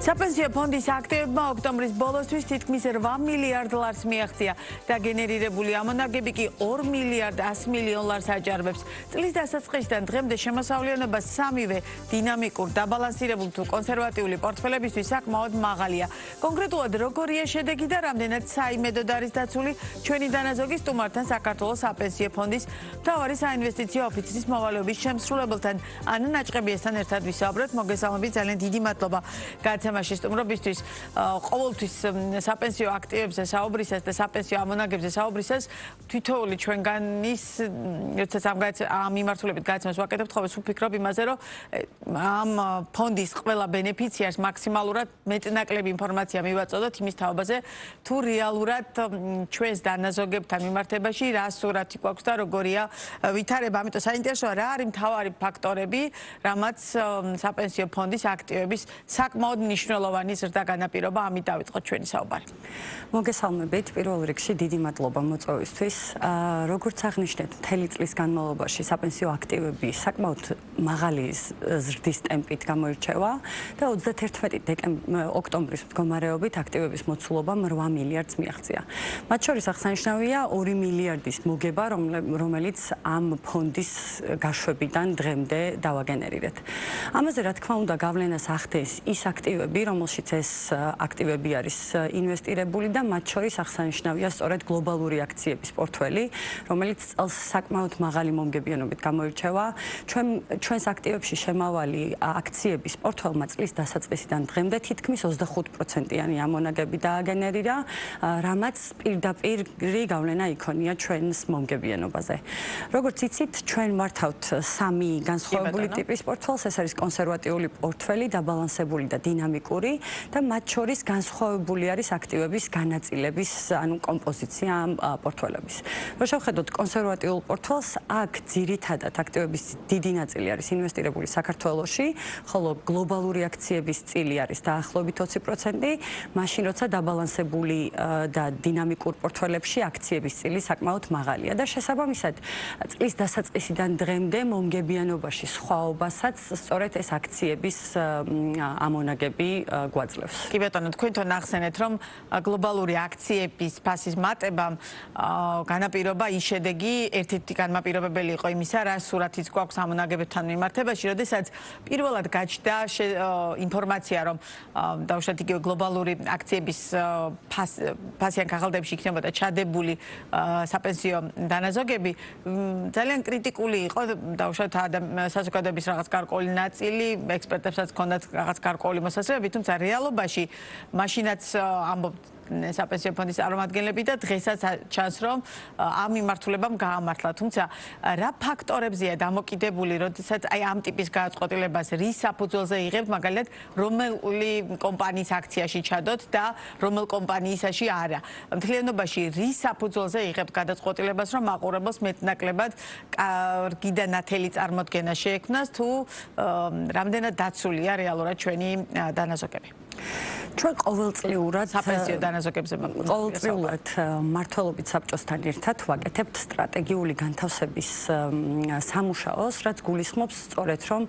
საპენსიო ფონდის აქტივებმა ოქტომბრის ბოლოსთვის თითქმის 8 მილიარდ დოლარს მიაღწია და გენერირებული ამონაგები კი 2 მილიარდ 100 მილიონ ლარს აჭარბებს. წლის დასაწყისიდან დღემდე შემოსავლიანობა სამივე დინამიკურ, დაბალანსირებულ თუ კონსერვატიული პორტფელებისთვის საკმაოდ მაღალია. კონკრეტულად როგორია შედეგი და რამდენად საიმედოდ არის დაცული ჩვენი დანაზოგი სტუმართან საქართველოს საპენსიო ფონდის მთავარი საინვესტიციო ოფიცრის მოვალეობის შემსრულებელთან ანა ნაჭყებიასთან ერთად ვისაუბრებთ. მოგესალმებით, ძალიან დიდი მადლობა გაცემაში სტუმრობისთვის. ყოველთვის საპენსიო აქტივებზე საუბრისას და საპენსიო ამონაგებზე საუბრისას თითოეული ჩვენგანის როდესაც ამ მიმართულებით გაცემას ვაკეთებთ, ხოლმე ვფიქრობ იმაზე, რომ ამ ფონდის ყველა ბენეფიციარს მაქსიმალურად მეტნაკლები ინფორმაცია მივაწოდოთ იმის თაობაზე, თუ რეალურად ჩვენს დანაზოგებთან მიმართებაში რა სურათი გვაქვს და როგორია ვითარება. ამიტომ საინტერესოა რა არის მთავარი ფაქტორები, რამაც საპენსიო ფონდის აქტივების საკმაოდ მნიშვნელოვანი ზრდა განაპირობა. ამით დავიწყოთ ჩვენი საუბარი. მოგესალმებით, პირველ რიგში დიდი მადლობა მოწვევისთვის. როგორც აღნიშნეთ, მთელი წლის განმავლობაში საპენსიო აქტივები საკმაოდ მაღალი ზრდის ტემპით გამოირჩევა და 31 ოქტომბრის მდგომარეობით აქტივების მოცულობამ 8 მილიარდს მიაღწია. მათ შორის აღსანიშნავია 2 მილიარდის მოგება, რომელიც ამ ფონდის გაშვებიდან დღემდე დავაგენერირეთ. ამაზე რა თქმა უნდა გავლენას ახდენს ის აქტივები, რომელშიც ეს აქტივები არის ინვესტირებული და მათ შორის აღსანიშნავია სწორედ გლობალური აქციების პორტფელი, რომელიც წელს საკმაოდ მაღალი მომგებიანობით გამოირჩევა. ჩვენს აქტივებში შემავალი აქციების პორტფელმა წლის დასაწყისიდან დღემდე თითქმის 25%-იანი ამონაგები დააგენერირა, რამაც პირდაპირი გავლენა იქონია ჩვენს მომგებიანობაზე. როგორც იცით, ჩვენ მართავთ სამი განსხვავებული ტიპის პორტფელს, ეს არის კონსერვატიული პორტფელი, დაბალანსებული და დინამიკური და მათ შორის განსხვავებული არის აქტივების განაწილების, ანუ კომპოზიცია ამ პორტფელების. რო შევხედოთ კონსერვატიულ პორტფელს, აქ ძირითადად აქტივების დიდი ნაწილი არის ინვესტირებული საქართველოში, ხოლო გლობალური აქციების წილი არის დაახლოებით 20%, მაშინ როცა დაბალანსებული და დინამიკურ პორტფელებში აქციების წილი საკმაოდ მაღალია და შესაბამისად წლის დასაწყისიდან დღემდე მომგებიანობაში სხვაობასაც სწორედ ეს აქციების ამონაგები გვაძლევს. კი ბატონო, თქვენთან ახსენეთ, რომ გლობალური აქციების ფასის მატებამ განაპირობა ის შედეგი, ერთ-ერთი განმაპირობებელი იყო იმისა, რა სურათიც გვაქვს ამონაგებთან მიმართებაში, როდესაც პირველად გაჩნდა ინფორმაცია, რომ დაუშვათ იგივე გლობალური აქციების ფასიან კაღალდებში იქნებოდა ჩადებული საპენსიო დანაზოგები, ძალიან კრიტიკული იყო, დაუშვათ საზოგადოების რაღაც გარკვეული ნაწილი, ექსპერტებსაც ჰქონდათ რაღაც გარკვეული მოსაზრებები, თუმცა რეალობაში მაშინაც ამბობთ საპენსიო ფონდის წარმომადგენლები და დღესაც ჩანს, რომ ამ მიმართულებამ გაამართლა. თუმცა რა ფაქტორებზეა დამოკიდებული, როდესაც აი ამ ტიპის გადაწყვეტილებას რის საფუძველზე იღებთ, მაგალითად, რომელი კომპანიის აქციაში ჩადოთ და რომელ კომპანიისაში არა. მთლიანობაში რის საფუძველზე იღებთ გადაწყვეტილებას, რომ მაყურებელს მეტნაკლებად კარგი და ნათელი წარმოდგენა შეექმნას, თუ რამდენად დაცულია რეალურად ჩვენი დანაზოგები. ჩვენ ყოველწლიურად საპენსიო დანაზოგებზე ყოველწლიურად მმართველობით საბჭოსთან ერთად ვაკეთებთ სტრატეგიული განთავსების სამუშაოს, რაც გულისხმობს სწორედ, რომ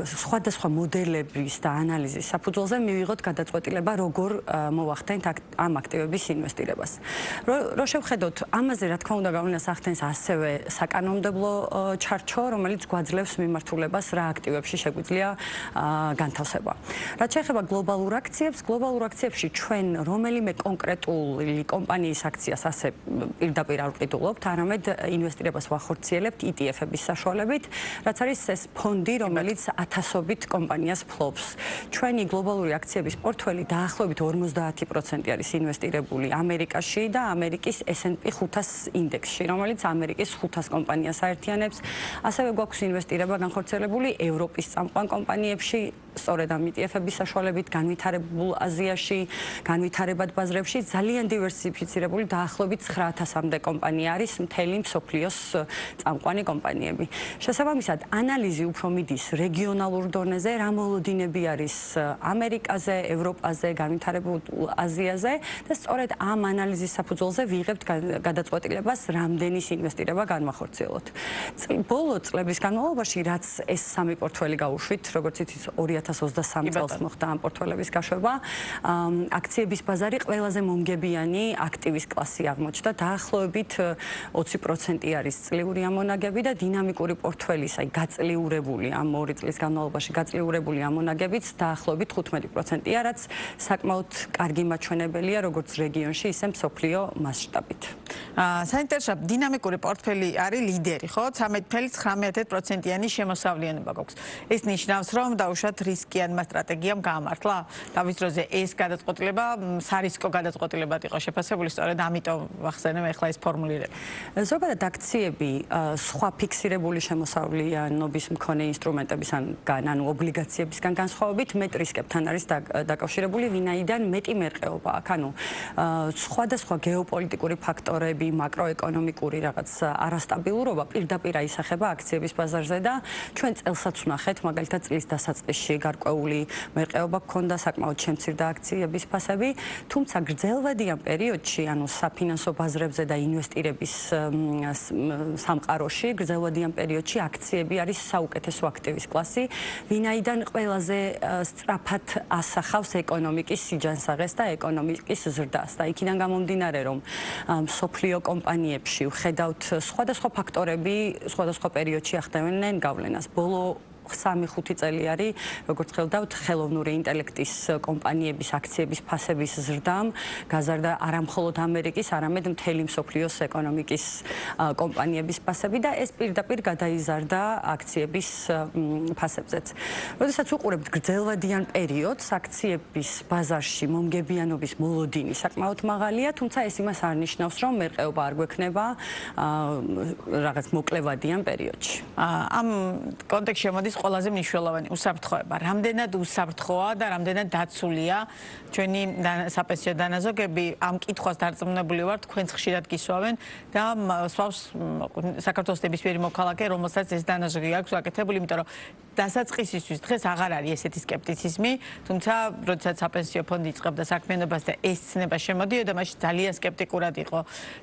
სხვადასხვა მოდელების და ანალიზის საფუძველზე მივიღოთ გადაწყვეტილება, როგორ მოვახდენთ ამ აქტივების ინვესტირებას. რო შევხედოთ, ამაზე რა თქმა უნდა გავლენას ახდენს ასევე საკანონმდებლო ჩარჩო, რომელიც გვაძლევს მიმართულებას, რა აქტივებში შეგვიძლია განთავსება. რაც შეეხება გლობალურ აქციებში ჩვენ რომელიმე კონკრეტული კომპანიის აქციას ასე პირდაპირ არ ვყიდულობთ, არამედ ინვესტირებას ვახორციელებთ ETF-ების საშუალებით, რაც არის ეს ფონდი, რომელიც ათასობით კომპანიას ფლობს. ჩვენი გლობალური აქციების პორტფელი დაახლოებით 50% არის ინვესტირებული ამერიკაში და ამერიკის S&P 500 ინდექსში, რომელიც ამერიკის 500 კომპანიას აერთიანებს. ასევე გვაქვს ინვესტირება განხორციელებული ევროპის წამყვან კომპანიებში, სწორედ ამ ETF-ების საშუალებით განვითარებულ აზიაში, განვითარებად ბაზრებში ძალიან დივერსიფიცირებული დაახლოებით 9000-მდე კომპანია არის მთელი მსოფლიოს წამყვანი კომპანიები. შესაბამისად, ანალიზი უფრო მიდის რეგიონალურ დონეზე, რა მოლოდინები არის ამერიკაზე, ევროპაზე, განვითარებულ აზიაზე და სწორედ ამ ანალიზის საფუძველზე ვიღებთ გადაწყვეტილებას, რამდენის ინვესტირება განვახორციელოთ. ბოლო წლების განმავლობაში, რაც ეს სამი პორტფელი გავუშვით, როგორც იცით, 2023 წელს მოხდა ამ პორტფელების გაშვება. აქციების ბაზარი ყველაზე მომგებიანი აქტივის კლასი აღმოჩნდა. დაახლოებით 20% არის წლიური ამონაგები და დინამიკური პორტფელის, აი გაწლიურებული ამ 2 წლის განმავლობაში გაწლიურებული ამონაგებიც დაახლოებით 15%-ია, რაც საკმაოდ კარგი მაჩვენებელია როგორც რეგიონში, ისე მსოფლიო მასშტაბით. საინტერესოა, დინამიკური პორტფელი არის ლიდერი, ხო? 13,19%-იანი შემოსავლიანობა გვაქვს. ეს ნიშნავს, რომ დაუშვათ რისკიანმა სტრატეგიამ გაამართლა. თავის დროზე ეს გადაწყვეტილება სარისკო გადაწყვეტილებად იყო შეფასებული, სწორედ ამიტომ ვახსენებ ახლა ეს ფორმულირება. ზოგადად აქციები სხვა ფიქსირებული შემოსავლიანობის მქონე ინსტრუმენტებისგან, ანუ ობლიგაციებისგან განსხვავებით, მეტ რისკებთან არის დაკავშირებული, ვინაიდან მეტი მერყეობა აქვს. ანუ სხვადასხვა გეოპოლიტიკური ფაქტორები, მაკროეკონომიკური რაღაც არასტაბილურობა პირდაპირ აისახება აქციების ბაზარზე და ჩვენ წელსაც ვნახეთ, მაგალითად წლის დასაწყისში გარკვეული მერყეობა გქონდა, საკმაოდ შემცირდა აქციების ფასები, თუმცა გრძელვადიან პერიოდში, ანუ საფინანსო ბაზრებზე და ინვესტირების სამყაროში, გრძელვადიან პერიოდში აქციები არის საუკეთესო აქტივის კლასი, ვინაიდან ყველაზე სწრაფად ასახავს ეკონომიკის სიჯანსაღეს და ეკონომიკის ზრდას. და იქიდან გამომდინარე, რომ მსოფლიო კომპანიებში ვხედავთ სხვადასხვა ფაქტორები სხვადასხვა პერიოდში ახდენენ გავლენას. ბოლო 3-5 წელი არის, როგორც ხედავთ, ხელოვნური ინტელექტის კომპანიების აქციების ფასების ზრდამ გაზარდა არა მხოლოდ ამერიკის, არამედ მთელი მსოფლიოს ეკონომიკის კომპანიების ფასები და ეს პირდაპირ გადაიზარდა აქციების ფასებზეც. როდესაც უყურებთ გრძელვადიან პერიოდს, აქციების ბაზარში მომგებიანობის მოლოდინი საკმაოდ მაღალია, თუმცა ეს იმას არ ნიშნავს, რომ მერყეობა არ გვექნება რაღაც მოკლევადიან პერიოდში. ამ კონტექსტში მოდის ყველაზე მნიშვნელოვანი უსაფრთხოება. რამდენად უსაფრთხოა და რამდენად დაცულია ჩვენი საპენსიო დანაზოგები, ამ კითხვას დარწმუნებული ვარ, თქვენც ხშირად გისვავენ და სვავს საქართველოს ნებისმიერი მოქალაქე, რომელსაც ეს დანაზოგი აქვს გაკეთებული, იმიტომ რომ დასაწყისისთვის დღეს აღარ არის ესეთი სკეპტიციზმი, თუმცა როდესაც საპენსიო ფონდი იწყებდა საქმიანობას და ეს ცნება შემოდიოდა, მაშინ ძალიან სკეპტიკურად იყო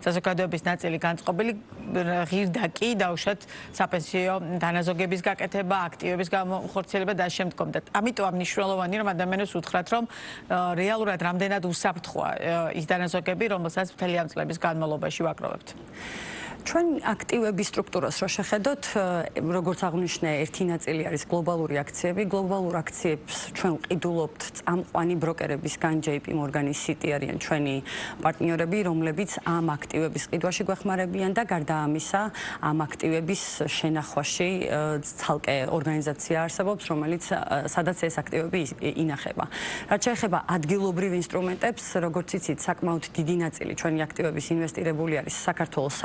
საზოგადოების ნაწილი განწყობილი, ღირდა კი დაუშვათ საპენსიო დანაზოგების გაკეთება, აქტივების გამოხორციელება და შემდგომ და ამიტომ მნიშვნელოვანია რომ ადამიანებს უთხრათ რომ რეალურად რამდენად უსაფრთხოა ის დანაზოგები რომელსაც მთელი ამ წლების განმავლობაში ვაკროვებთ. ჩვენ აქტივების სტრუქტურას რო შეხედოთ, როგორც აღნიშნე, ერთი ნაწილი არის გლობალური აქციები. გლობალურ აქციებს ჩვენ ვყიდულობთ წამყვანი ბროკერებისგან, JP Morgan, Citi არიან ჩვენი პარტნიორები, რომლებიც ამ აქტივების ყიდვაში გვეხმარებიან და გარდა ამისა, ამ აქტივების შენახვაში ცალკე ორგანიზაცია არსებობს, რომელიც სადაც ეს აქტივები ინახება. რაც შეეხება ადგილობრივ ინსტრუმენტებს, როგორც იცით, საკმაოდ დიდი ნაწილი ჩვენი აქტივების ინვესტირებული არის საქართველოს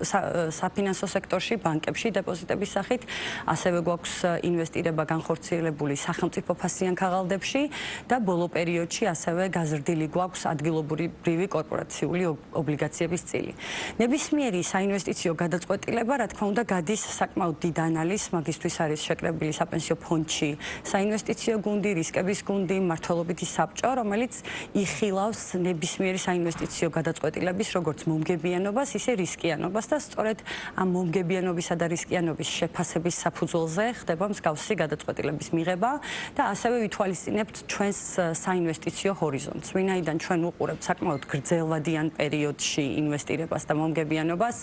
საფინანსო სექტორში, ბანკებში, დებოზიტების სახით, ასევე გვაქვს ინვესტირება განხორციელებული სახელმწიფო ფასიან ქაღალდებში და ბოლო პერიოდში ასევე გაზრდილი გვაქვს ადგილობრივი კორპორაციული ობლიგაციების წილი. ნებისმიერი საინვესტიციო გადაწყვეტილება, რა თქმა უნდა, გადის საკმაოდ დიდ ანალიზს, მაგისთვის არის შეკრებილი საპენსიო ფონდში საინვესტიციო გუნდი, რისკების გუნდი, მმართველობითი საბჭო, რომელიც იხილავს ნებისმიერი საინვესტიციო გადაწყვეტილების როგორც მომგებიანობას, ისე რისკიანობას და სწორედ ამ მომგებიანობისა და რისკიანობის შეფასების საფუძველზე ხდება მსგავსი გადაწყვეტილების მიღება და ასევე ვითვალისწინებთ ჩვენს საინვესტიციო ჰორიზონტს. ვინაიდან ჩვენ უყურებთ საკმაოდ გრძელვადიან პერიოდში ინვესტირებას და მომგებიანობას,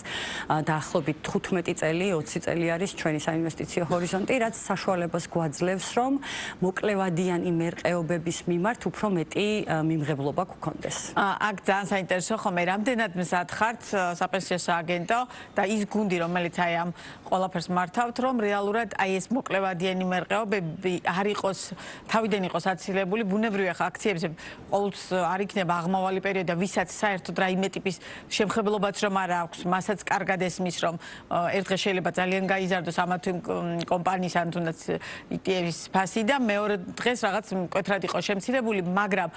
დაახლოებით 15 წელი, 20 წელი არის ჩვენი საინვესტიციო ჰორიზონტი, რაც საშუალებას გვაძლევს, რომ მოკლევადიანი მერყეობების მიმართ უფრო მეტი მიმღებლობა გქონდეს. აქ ძალიან საინტერესო ხომ რამდენად მზად ხართ საპენსიო სააგენტო და ის გუნდი, რომელიც აი ამ ყველაფერს მართავთ, რომ რეალურად აი ეს მოკლევადიანი მერყეობები არ იყოს თავიდან იყოს აცილებული, ბუნებრივია ხა აქციებზე ყოველთვის არ იქნება აღმავალი პერიოდი და ვისაც საერთოდ რაიმე ტიპის შემხებლობაც რომ არ აქვს, მასაც კარგად ესმის, რომ ერთ დღეს შეიძლება ძალიან გაიზარდოს ამა თუ კომპანიის ან თუნდაც ETF-ის ფასი და მეორე დღეს რაღაც მკვეთრად იყოს შემცირებული, მაგრამ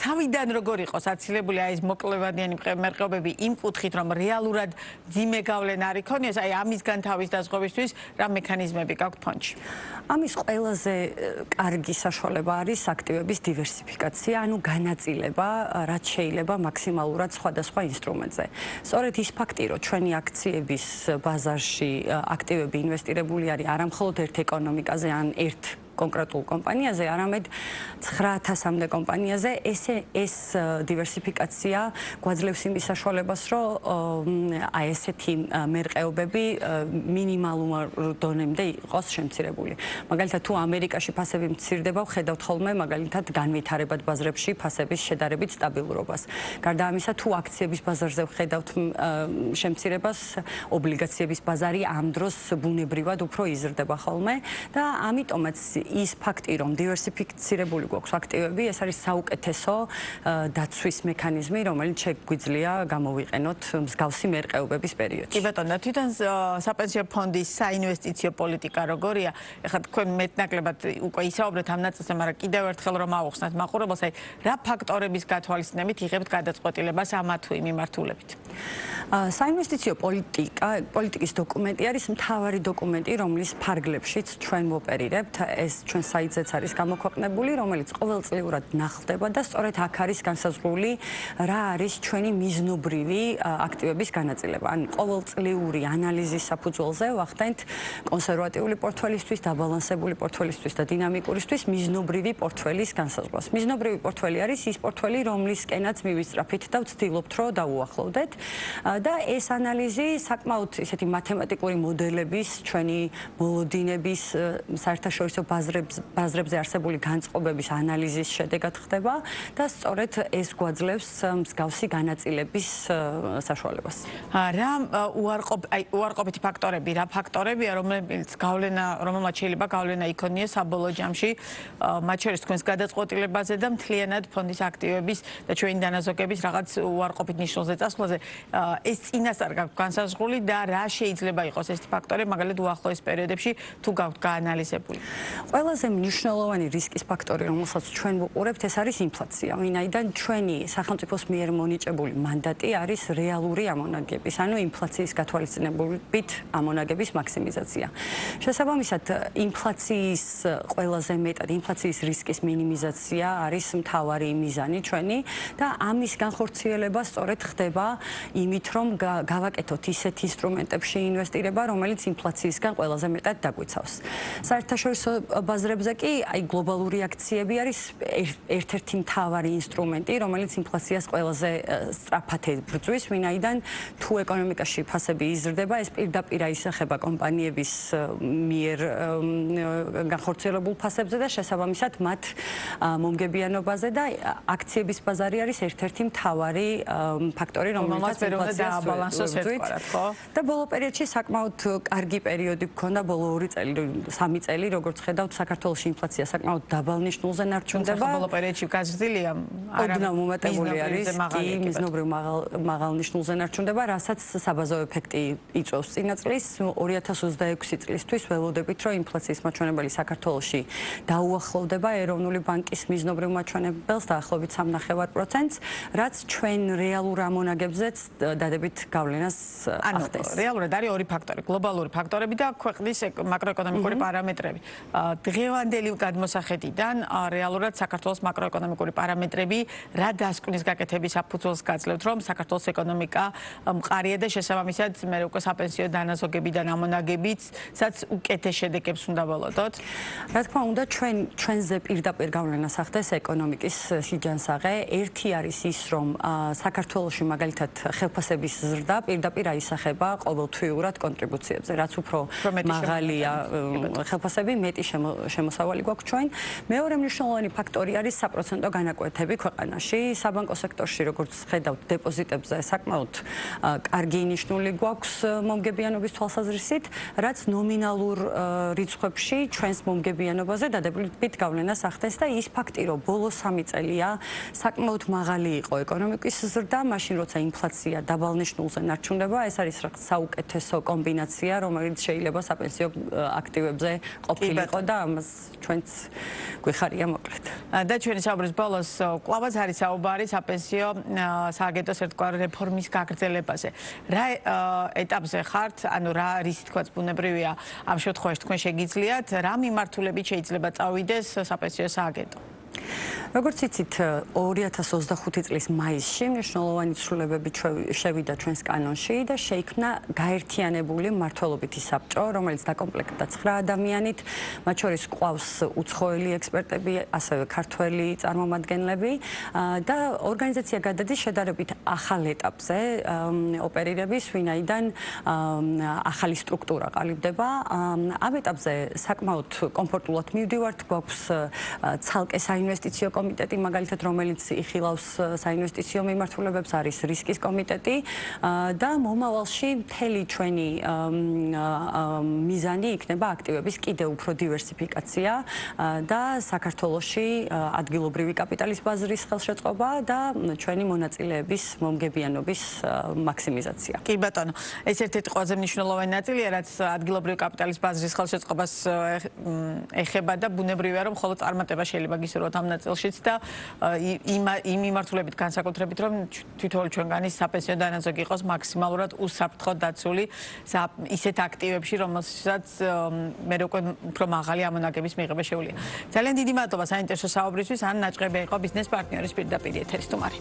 თავიდან როგორ იყოს აცილებული აი ეს მოკლევადიანი მერყეობები იმ კუთხით, რომ რეალურად ძიმე გავლენა არ იქონიოს, აი ამისგან თავის დაზღვევისთვის რა მექანიზმები გაქვთ ფონდში? ამის ყველაზე კარგი საშუალება არის აქტივების დივერსიფიკაცია, ანუ განაწილება, რაც შეიძლება მაქსიმალურად სხვადასხვა ინსტრუმენტზე. სწორედ ის ფაქტი, რომ ჩვენი აქციების ბაზარში აქტივები ინვესტირებული არის არა მხოლოდ ერთ ეკონომიკაზე ან ერთ კონკრეტულ კომპანიაზე, არამედ 9000-მდე კომპანიაზე. ეს დივერსიფიკაცია გვაძლევს იმის საშუალებას, რომ აი ესეთი მერყეობები მინიმალურ დონემდე იყოს შემცირებული. მაგალითად, თუ ამერიკაში ფასები მცირდება, ვხედავთ ხოლმე მაგალითად განვითარებად ბაზრებში ფასების შედარებით სტაბილურობას. გარდა ამისა, თუ აქციების ბაზარზე ვხედავთ შემცირებას, ობლიგაციების ბაზარი ამ დროს ბუნებრივად უფრო იზრდება ხოლმე და ამიტომაც ის ფაქტი, რომ დივერსიფიცირებული გვაქვს აქტივები, ეს არის საუკეთესო დაცვის მექანიზმი, რომელიც შეგვიძლია გამოვიყენოთ მსგავსი მერყეობების პერიოდში. კი ბატონო, თვითონ საპენსიო ფონდის საინვესტიციო პოლიტიკა როგორია? ეხლა თქვენ მეტნაკლებად უკვე ისაუბრეთ ამ ნაწილზე, მაგრამ კიდევ ერთხელ რომ ავუხსნათ მაყურებელს, აი რა ფაქტორების გათვალისწინებით იღებთ გადაწყვეტილებას ამ თუ იმ მიმართულებით? საინვესტიციო პოლიტიკის დოკუმენტი არის მთავარი დოკუმენტი, რომლის ფარგლებშიც ჩვენ ვოპერირებთ. ეს ჩვენ საიტზეც არის გამოქვეყნებული, რომელიც ყოველწლიურად ნახდება და სწორედ აქ არის განსაზღვრული რა არის ჩვენი მიზნობრივი აქტივების განაწილება. ან ყოველწლიური ანალიზის საფუძველზე ვახდენთ კონსერვატიული პორტფელისთვის, დაბალანსებული პორტფელისთვის და დინამიკურისთვის მიზნობრივი პორტფელის განსაზღვრას. მიზნობრივი პორტფელი არის ის პორტფელი, რომლისკენაც მივისწრაფით და ვცდილობთ, რომ დაუახლოვდეთ. და ეს ანალიზი საკმაოდ ისეთი მათემატიკური მოდელების, ჩვენი მოლოდინების, საერთაშორისო ბაზრებზე არსებული განწყობების ანალიზის შედეგად ხდება და სწორედ ეს გვაძლევს მსგავსი განაწილების საშუალებას. რა უარყოფითი ფაქტორები, რა ფაქტორებია, რომელმაც შეიძლება გავლენა იქონიოს საბოლოო ჯამში, მათ შორის თქვენს გადაწყვეტილებაზე და მთლიანად ფონდის აქტივების და ჩვენი დანაზოგების რაღაც უარყოფით ნიშნულზე წასვლაზე, ეს წინასწარ გაქვთ განსაზღვრული და რა შეიძლება იყოს ეს ფაქტორები, მაგალითად უახლოეს პერიოდებში თუ გაქვთ გაანალიზებული? ყველაზე მნიშვნელოვანი რისკის ფაქტორი, რომელსაც ჩვენ ვუყურებთ, ეს არის ინფლაცია. ვინაიდან ჩვენი სახელმწიფოს მიერ მონიჭებული მანდატი არის რეალური ამონაგების, ანუ ინფლაციის გათვალისწინებით ამონაგების მაქსიმიზაცია. შესაბამისად, ინფლაციის ყველაზე მეტად ინფლაციის რისკის მინიმიზაცია არის მთავარი მიზანი ჩვენი და ამის განხორციელება სწორედ ხდება იმით, რომ გავაკეთოთ ისეთ ინსტრუმენტებში ინვესტირება, რომელიც ინფლაციისგან ყველაზე მეტად დაგვიცავს. საერთაშორისო ბაზრებზე კი აი გლობალური აქციები არის ერთ-ერთი მთავარი ინსტრუმენტი, რომელიც ინფლაციას ყველაზე სწრაფად ებრძვის, ვინაიდან თუ ეკონომიკაში ფასები იზრდება, ეს პირდაპირ აისახება კომპანიების მიერ განხორციელებულ ფასებზე და შესაბამისად მათ მომგებიანობაზე და აქციების ბაზარი არის ერთ-ერთი მთავარი ფაქტორი, რომელსაც ინფლაციას დააბალანსოს ეთქვარათ, ხო? და ბოლო პერიოდში საკმაოდ კარგი პერიოდი გქონდა, ბოლო 2 წელი, 3 წელი, როგორც ხედავთ, საქართველოში ინფლაცია საკმაოდ დაბალ ნიშნულზე ნარჩუნდება. ბოლო პერიოდში გაზრდილია, ოდნავ მომატებული არის, კი, მიზნობრივ მაღალ ნიშნულზე ნარჩუნდება, რასაც საბაზო ეფექტი იწვევს წინა წლის 2026 წლისთვის ველოდებით, რომ ინფლაციის მაჩვენებელი საქართველოში დაუახლოვდება ეროვნული ბანკის მიზნობრივ მაჩვენებელს დაახლოებით 3.5%-ს, რაც ჩვენ რეალურ ამონაგებზეც დადებით გავლენას ახდენს. რეალურად არის ორი ფაქტორი, გლობალური ფაქტორები და ქვეყნის მაკროეკონომიკური პარამეტრები. დღევანდელი გადმოსახედიდან რეალურად საქართველოს მაკროეკონომიკური პარამეტრები რა დასკვნის გაკეთების საფუძველს გაძლევთ, რომ საქართველოს ეკონომიკა მყარია და შესაბამისად მე უკვე საპენსიო დანაზოგებიდან ამონაგებიცაც უკეთეს შედეგებს უნდა ველოდოთ. რა თქმა უნდა, ჩვენზე პირდაპირ გავლენას ახდენს ეკონომიკის სიჯანსაღე. ერთი არის ის, რომ საქართველოში მაგალითად ხელფასების ზრდა პირდაპირ აისახება ყოველთვიურად კონტრიბუციებზე, რაც უფრო მაღალია ხელფასები, მეტი შემოსავალი გვაქვს ჩვენ. მეორე მნიშვნელოვანი ფაქტორი არის საპროცენტო განაკვეთები ქვეყანაში. საბანკო სექტორში, როგორც ხედავთ, დეპოზიტებზე საკმაოდ კარგი ნიშნული გვაქვს მომგებიანობის თვალსაზრისით, რაც ნომინალურ რიცხვებში ჩვენს მომგებიანობაზე დადებით გავლენას ახდენს და ის ფაქტი, რომ ბოლო 3 წელია საკმაოდ მაღალი იყო ეკონომიკის ზრდა, მაშინ როცა ინფლაცია დაბალ ნიშნულზე ნარჩუნდება, ეს არის რაღაც საუკეთესო კომბინაცია, რომელიც შეიძლება საპენსიო აქტივებზე ყოფილიყო და ამას ჩვენც გვიხარია მოკლედ. და ჩვენი საუბრის ბოლოს კვლავაც არის საუბარი საპენსიო სააგენტოს ერთგვარ რეფორმის გაგრძელებაზე. რა ეტაპზე ხართ, ანუ რა რისი თქვაც ბუნებრივია ამ შემთხვევაში თქვენ შეგიძლიათ, რა მიმართულებით შეიძლება წავიდეს საპენსიო სააგენტო? როგორც იცით, 2025 წლის მაისში მნიშვნელოვანი ცვლილებები შევიდა ჩვენს კანონში და შეიქმნა გაერთიანებული მმართველობითი საბჭო, რომელიც დაკომპლექტდა 9 ადამიანით, მათ შორის ყავს უცხოელი ექსპერტები, ასევე ქართველი წარმომადგენლები და ორგანიზაცია გადადის შედარებით ახალ ეტაპზე ოპერირების, ვინაიდან ახალი სტრუქტურა ყალიბდება. ამ ეტაპზე საკმაოდ კომფორტულად მივდივართ, გვაქვს ცალკე საინვესტიციო კომიტეტი, მაგალითად, რომელიც იხილავს საინვესტიციო მიმართულებებს, არის რისკის კომიტეტი და მომავალში მთელი ჩვენი მიზანი იქნება აქტივების კიდევ უფრო დივერსიფიკაცია და საქართველოში ადგილობრივი კაპიტალის ბაზრის ხელშეწყობა და ჩვენი მონაწილეების მომგებიანობის მაქსიმიზაცია. კი ბატონო, ეს ერთ-ერთი ყველაზე მნიშვნელოვანი ნაწილია, რაც ადგილობრივი კაპიტალის ბაზრის ხელშეწყობას ეხება და ბუნებრივია, რომ მხოლოდ წარმატება შეიძლება გისურვოთ ამ ნაწილშიც და იმ მიმართულებით განსაკუთრებით, რომ თითოეული ჩვენგანი საპენსიო დანაზოგი იყოს მაქსიმალურად უსაფრთხოდ დაცული ისეთ აქტივებში, რომელსაც მე უკვე უფრო მაღალი ამონაგების მიღება შეუძლია. ძალიან დიდი მადლობა საინტერესო საუბრისთვის. ან ნაჭყებია იყო ბიზნეს პარტნიორის პირდაპირ ეთერის სტუმარი.